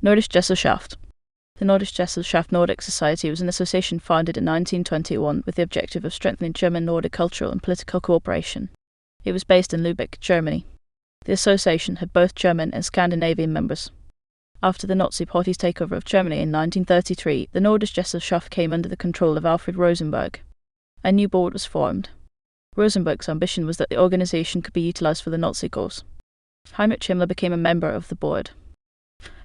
Nordische Gesellschaft. The Nordische Gesellschaft Nordic Society was an association founded in 1921 with the objective of strengthening German-Nordic cultural and political cooperation. It was based in Lübeck, Germany. The association had both German and Scandinavian members. After the Nazi Party's takeover of Germany in 1933, the Nordische Gesellschaft came under the control of Alfred Rosenberg. A new board was formed. Rosenberg's ambition was that the organization could be utilized for the Nazi cause. Heinrich Himmler became a member of the board.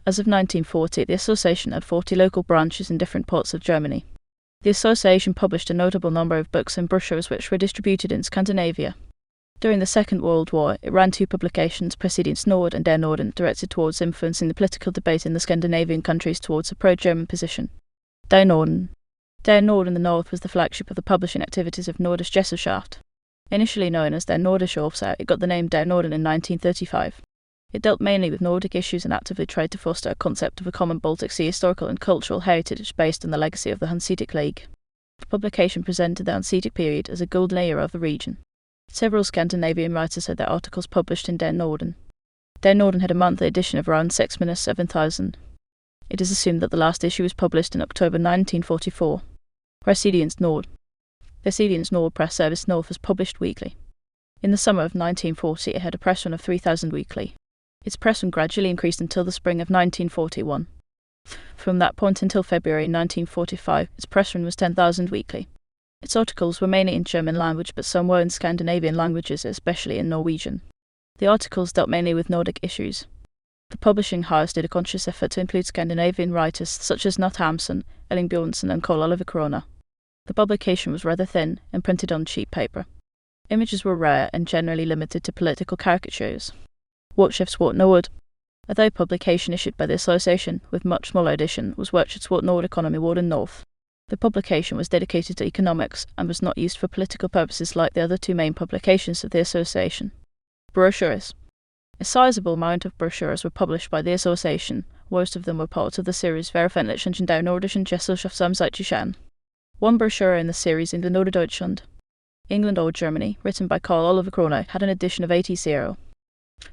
As of 1940, the association had 40 local branches in different parts of Germany. The association published a notable number of books and brochures which were distributed in Scandinavia. During the Second World War, it ran 2 publications, Pressedienst Norden and Der Norden, directed towards influencing the political debate in the Scandinavian countries towards a pro-German position. Der Norden. Der Norden in the north was the flagship of the publishing activities of Nordische Gesellschaft. Initially known as Der Nordische Gesellschaft, it got the name Der Norden in 1935. It dealt mainly with Nordic issues and actively tried to foster a concept of a common Baltic Sea historical and cultural heritage based on the legacy of the Hanseatic League. The publication presented the Hanseatic period as a golden era of the region. Several Scandinavian writers had their articles published in Der Norden. Der Norden had a monthly edition of around 7,000. It is assumed that the last issue was published in October 1944. Pressedienst Nord. Pressedienst Nord press service North was published weekly. In the summer of 1940, it had a press run of 3,000 weekly. Its press run gradually increased until the spring of 1941. From that point until February 1945, its press run was 10,000 weekly. Its articles were mainly in German language, but some were in Scandinavian languages, especially in Norwegian. The articles dealt mainly with Nordic issues. The publishing house did a conscious effort to include Scandinavian writers such as Nat Hamsun, Elling Bjornsson and Carl Oliver Corona. The publication was rather thin and printed on cheap paper. Images were rare and generally limited to political caricatures. WIRTSCHAFTSWART Nord. Although publication issued by the association, with much smaller edition, was WIRTSCHAFTSWART Nord Economy Warden North. The publication was dedicated to economics and was not used for political purposes like the other 2 main publications of the association. BROCHURES. A sizable amount of brochures were published by the association. Most of them were part of the series Veröffentlichungen der Nordischen Gesellschaft am Zeitgeschehen. One brochure in the series England oder Deutschland, England or Germany, written by Carl Oliver Corona, had an edition of 80.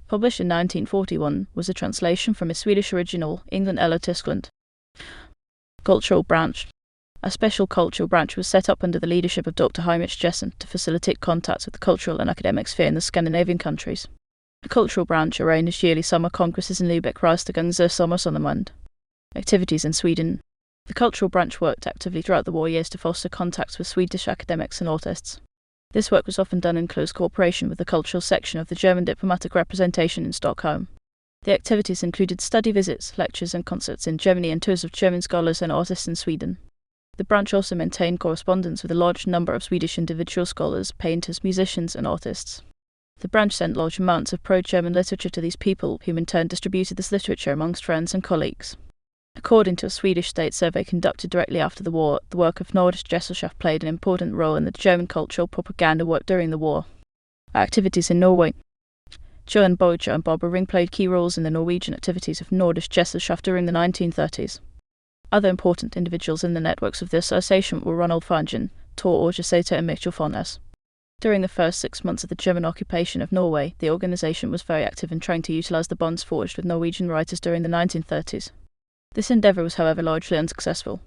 Published in 1941, was a translation from a Swedish original, England eller Tyskland. Cultural branch. A special cultural branch was set up under the leadership of Dr. Heinrich Jessen to facilitate contacts with the cultural and academic sphere in the Scandinavian countries. The cultural branch arranged yearly summer congresses in Lübeck, Reichstagung zur Sommersonnenwende. Activities in Sweden. The cultural branch worked actively throughout the war years to foster contacts with Swedish academics and artists. This work was often done in close cooperation with the cultural section of the German diplomatic representation in Stockholm. The activities included study visits, lectures and concerts in Germany and tours of German scholars and artists in Sweden. The branch also maintained correspondence with a large number of Swedish individual scholars, painters, musicians and artists. The branch sent large amounts of pro-German literature to these people, who in turn distributed this literature amongst friends and colleagues. According to a Swedish state survey conducted directly after the war, the work of Nordische Gesellschaft played an important role in the German cultural propaganda work during the war. Activities in Norway. Johan Boja and Barbara Ring played key roles in the Norwegian activities of Nordische Gesellschaft during the 1930s. Other important individuals in the networks of the association were Ronald Fangen, Tor Ågesæter and Mitchell Fonnes. During the first 6 months of the German occupation of Norway, the organization was very active in trying to utilize the bonds forged with Norwegian writers during the 1930s. This endeavour was, however, largely unsuccessful.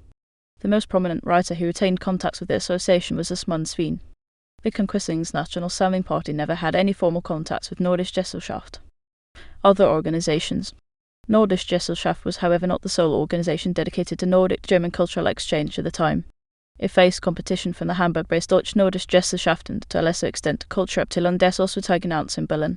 The most prominent writer who retained contacts with the association was Asmund Sveen. Vikan Quissing's National Samling Party never had any formal contacts with Nordische Gesellschaft. Other organizations. Nordische Gesellschaft was, however, not the sole organization dedicated to Nordic-German cultural exchange at the time. It faced competition from the Hamburg-based Deutsche Nordische Gesellschaft and, to a lesser extent, Kulturabteilung des Auswärtigen Amts in Berlin.